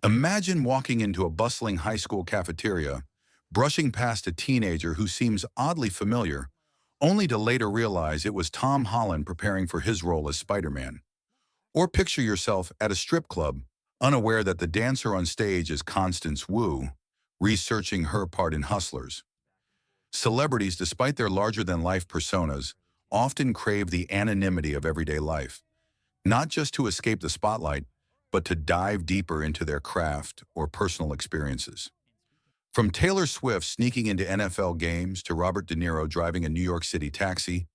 Imagine walking into a bustling high school cafeteria, brushing past a teenager who seems oddly familiar, only to later realize it was Tom Holland preparing for his role as Spider-Man. Or picture yourself at a strip club, unaware that the dancer on stage is Constance Wu, researching her part in Hustlers. Celebrities, despite their larger-than-life personas, often crave the anonymity of everyday life, not just to escape the spotlight, but to dive deeper into their craft or personal experiences. From Taylor Swift sneaking into NFL games to Robert De Niro driving a New York City taxi,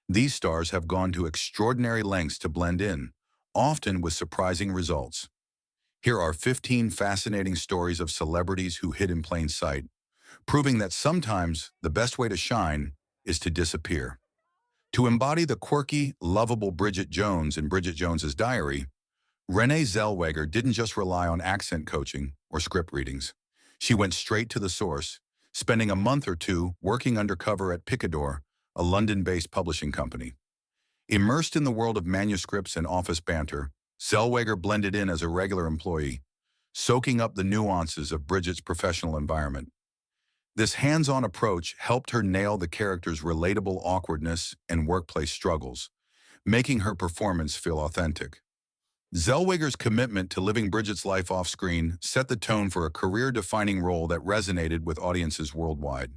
these stars have gone to extraordinary lengths to blend in, often with surprising results. Here are 15 fascinating stories of celebrities who hid in plain sight, proving that sometimes the best way to shine is to disappear. To embody the quirky, lovable Bridget Jones in Bridget Jones's Diary, Renee Zellweger didn't just rely on accent coaching or script readings. She went straight to the source, spending a month or two working undercover at Picador, a London-based publishing company. Immersed in the world of manuscripts and office banter, Zellweger blended in as a regular employee, soaking up the nuances of Bridget's professional environment. This hands-on approach helped her nail the character's relatable awkwardness and workplace struggles, making her performance feel authentic. Zellweger's commitment to living Bridget's life off-screen set the tone for a career-defining role that resonated with audiences worldwide.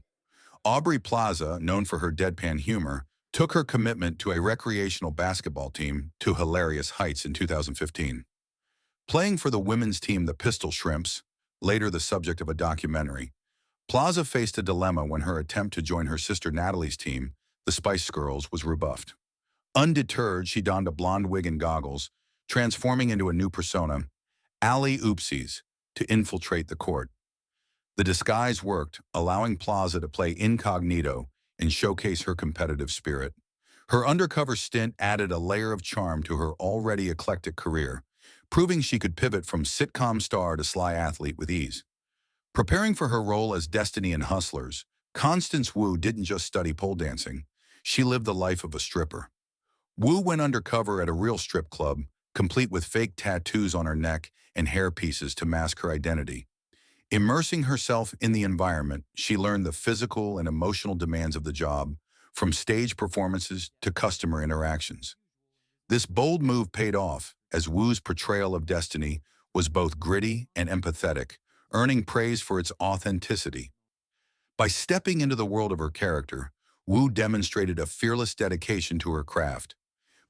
Aubrey Plaza, known for her deadpan humor, took her commitment to a recreational basketball team to hilarious heights in 2015. Playing for the women's team the Pistol Shrimps, later the subject of a documentary, Plaza faced a dilemma when her attempt to join her sister Natalie's team, the Spice Girls, was rebuffed. Undeterred, she donned a blonde wig and goggles, transforming into a new persona, Allie Oopsies, to infiltrate the court. The disguise worked, allowing Plaza to play incognito and showcase her competitive spirit. Her undercover stint added a layer of charm to her already eclectic career, proving she could pivot from sitcom star to sly athlete with ease. Preparing for her role as Destiny in Hustlers, Constance Wu didn't just study pole dancing, she lived the life of a stripper. Wu went undercover at a real strip club, complete with fake tattoos on her neck and hairpieces to mask her identity. Immersing herself in the environment, she learned the physical and emotional demands of the job, from stage performances to customer interactions. This bold move paid off, as Wu's portrayal of Destiny was both gritty and empathetic, earning praise for its authenticity. By stepping into the world of her character, Wu demonstrated a fearless dedication to her craft.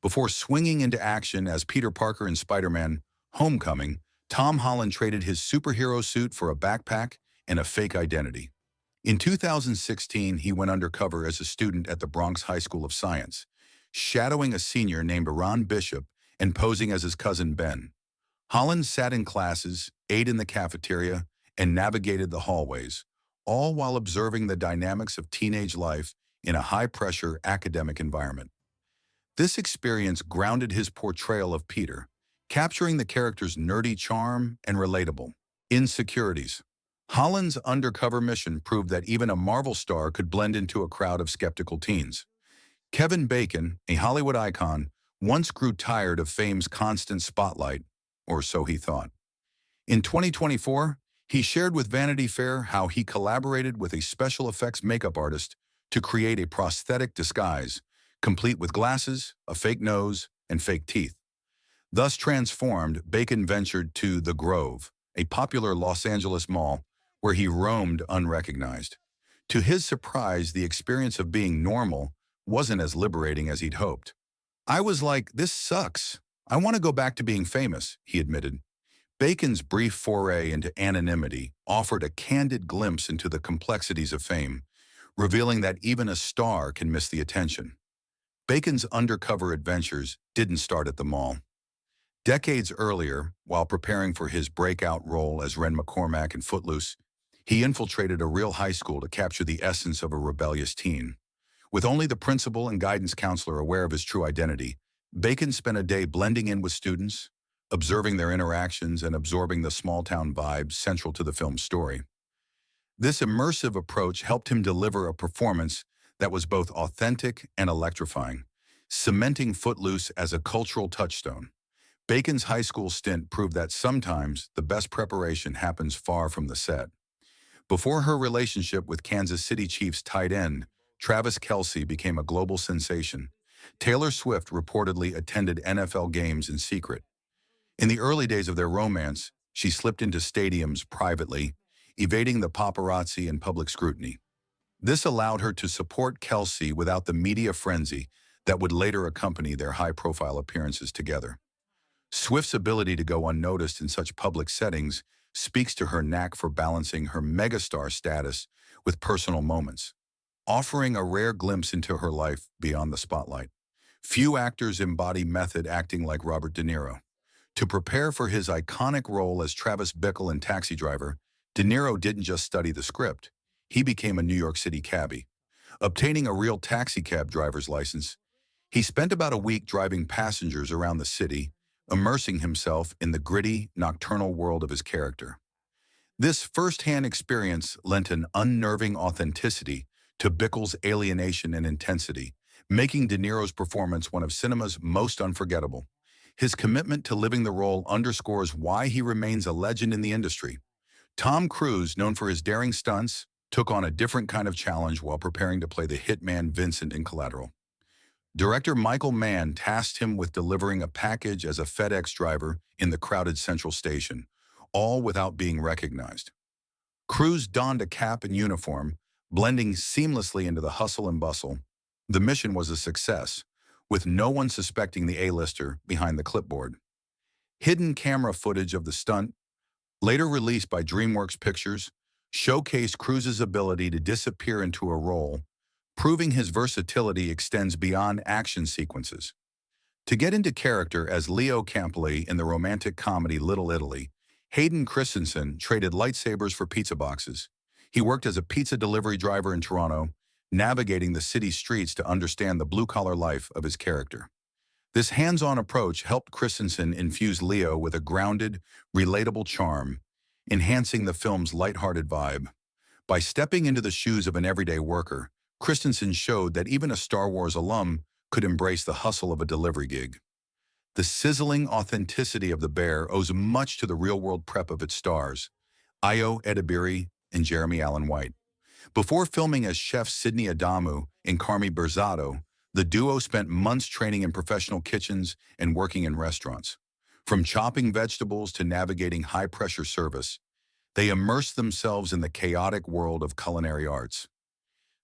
Before swinging into action as Peter Parker in Spider-Man: Homecoming, Tom Holland traded his superhero suit for a backpack and a fake identity. In 2016, he went undercover as a student at the Bronx High School of Science, shadowing a senior named Ron Bishop and posing as his cousin Ben. Holland sat in classes, ate in the cafeteria, and navigated the hallways, all while observing the dynamics of teenage life in a high-pressure academic environment. This experience grounded his portrayal of Peter, capturing the character's nerdy charm and relatable insecurities. Holland's undercover mission proved that even a Marvel star could blend into a crowd of skeptical teens. Kevin Bacon, a Hollywood icon, once grew tired of fame's constant spotlight, or so he thought. In 2024, he shared with Vanity Fair how he collaborated with a special effects makeup artist to create a prosthetic disguise, complete with glasses, a fake nose, and fake teeth. Thus transformed, Bacon ventured to The Grove, a popular Los Angeles mall, where he roamed unrecognized. To his surprise, the experience of being normal wasn't as liberating as he'd hoped. "I was like, this sucks. I want to go back to being famous," he admitted. Bacon's brief foray into anonymity offered a candid glimpse into the complexities of fame, revealing that even a star can miss the attention. Bacon's undercover adventures didn't start at the mall. Decades earlier, while preparing for his breakout role as Ren McCormack in Footloose, he infiltrated a real high school to capture the essence of a rebellious teen. With only the principal and guidance counselor aware of his true identity, Bacon spent a day blending in with students, observing their interactions and absorbing the small-town vibes central to the film's story. This immersive approach helped him deliver a performance that was both authentic and electrifying, cementing Footloose as a cultural touchstone. Bacon's high school stint proved that sometimes the best preparation happens far from the set. Before her relationship with Kansas City Chiefs tight end Travis Kelce became a global sensation, Taylor Swift reportedly attended NFL games in secret. In the early days of their romance, she slipped into stadiums privately, evading the paparazzi and public scrutiny. This allowed her to support Kelce without the media frenzy that would later accompany their high-profile appearances together. Swift's ability to go unnoticed in such public settings speaks to her knack for balancing her megastar status with personal moments, offering a rare glimpse into her life beyond the spotlight. Few actors embody method acting like Robert De Niro. To prepare for his iconic role as Travis Bickle in Taxi Driver, De Niro didn't just study the script. He became a New York City cabbie. Obtaining a real taxicab driver's license, he spent about a week driving passengers around the city, immersing himself in the gritty, nocturnal world of his character. This first-hand experience lent an unnerving authenticity to Bickle's alienation and intensity, making De Niro's performance one of cinema's most unforgettable. His commitment to living the role underscores why he remains a legend in the industry. Tom Cruise, known for his daring stunts, took on a different kind of challenge while preparing to play the hitman Vincent in Collateral. Director Michael Mann tasked him with delivering a package as a FedEx driver in the crowded Central Station, all without being recognized. Cruise donned a cap and uniform, blending seamlessly into the hustle and bustle. The mission was a success, with no one suspecting the A-lister behind the clipboard. Hidden camera footage of the stunt, later released by DreamWorks Pictures, showcased Cruise's ability to disappear into a role, proving his versatility extends beyond action sequences. To get into character as Leo Campoli in the romantic comedy Little Italy, Hayden Christensen traded lightsabers for pizza boxes. He worked as a pizza delivery driver in Toronto, navigating the city streets to understand the blue-collar life of his character. This hands-on approach helped Christensen infuse Leo with a grounded, relatable charm, enhancing the film's lighthearted vibe. By stepping into the shoes of an everyday worker, Christensen showed that even a Star Wars alum could embrace the hustle of a delivery gig. The sizzling authenticity of The Bear owes much to the real-world prep of its stars, Ayo Edebiri and Jeremy Allen White. Before filming as Chef Sidney Adamu in Carmi Berzatto, the duo spent months training in professional kitchens and working in restaurants. From chopping vegetables to navigating high-pressure service, they immersed themselves in the chaotic world of culinary arts.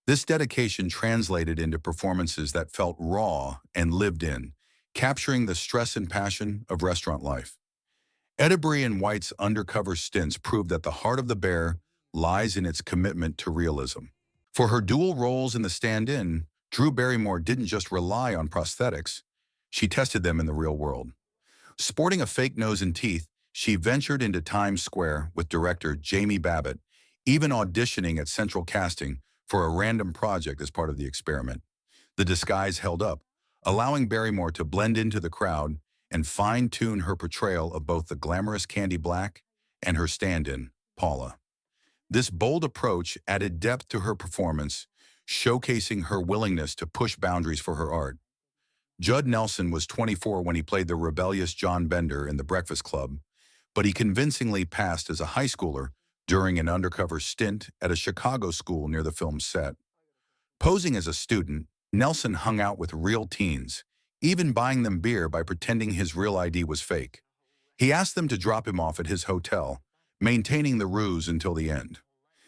This dedication translated into performances that felt raw and lived in, capturing the stress and passion of restaurant life. Edebiri and White's undercover stints proved that the heart of The Bear lies in its commitment to realism. For her dual roles in The Stand-In, Drew Barrymore didn't just rely on prosthetics, she tested them in the real world. Sporting a fake nose and teeth, she ventured into Times Square with director Jamie Babbitt, even auditioning at Central Casting for a random project as part of the experiment. The disguise held up, allowing Barrymore to blend into the crowd and fine-tune her portrayal of both the glamorous Candy Black and her stand-in, Paula. This bold approach added depth to her performance, showcasing her willingness to push boundaries for her art. Judd Nelson was 24 when he played the rebellious John Bender in The Breakfast Club, but he convincingly passed as a high schooler during an undercover stint at a Chicago school near the film's set. Posing as a student, Nelson hung out with real teens, even buying them beer by pretending his real ID was fake. He asked them to drop him off at his hotel, maintaining the ruse until the end.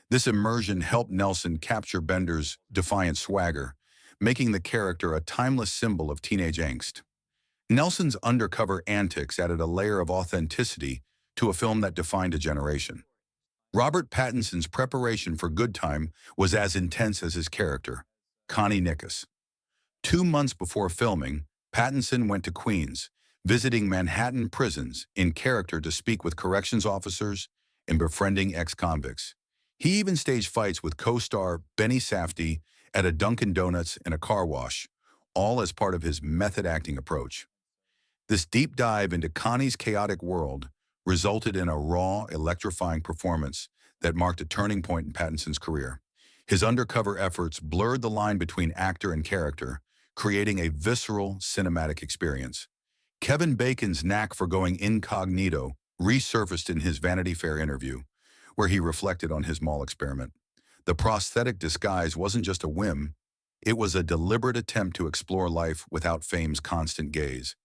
This immersion helped Nelson capture Bender's defiant swagger, making the character a timeless symbol of teenage angst. Nelson's undercover antics added a layer of authenticity to a film that defined a generation. Robert Pattinson's preparation for Good Time was as intense as his character, Connie Nicholas. 2 months before filming, Pattinson went to Queens, visiting Manhattan prisons in character to speak with corrections officers and befriending ex-convicts. He even staged fights with co-star Benny Safdie at a Dunkin' Donuts and a car wash, all as part of his method acting approach. This deep dive into Connie's chaotic world resulted in a raw, electrifying performance that marked a turning point in Pattinson's career. His undercover efforts blurred the line between actor and character, creating a visceral, cinematic experience. Kevin Bacon's knack for going incognito resurfaced in his Vanity Fair interview, where he reflected on his mall experiment. The prosthetic disguise wasn't just a whim, it was a deliberate attempt to explore life without fame's constant gaze.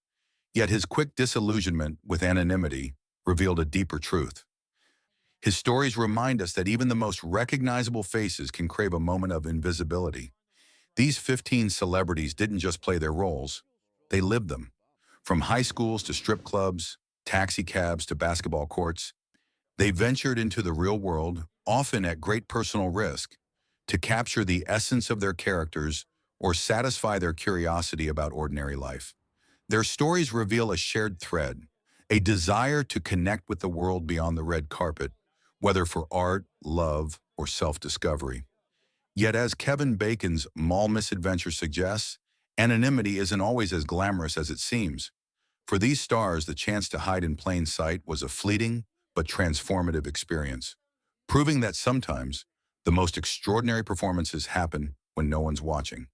Yet his quick disillusionment with anonymity revealed a deeper truth. His stories remind us that even the most recognizable faces can crave a moment of invisibility. These 15 celebrities didn't just play their roles, they lived them. From high schools to strip clubs, taxi cabs to basketball courts, they ventured into the real world, often at great personal risk, to capture the essence of their characters or satisfy their curiosity about ordinary life. Their stories reveal a shared thread, a desire to connect with the world beyond the red carpet, whether for art, love, or self-discovery. Yet as Kevin Bacon's mall misadventure suggests, anonymity isn't always as glamorous as it seems. For these stars, the chance to hide in plain sight was a fleeting but transformative experience, proving that sometimes the most extraordinary performances happen when no one's watching.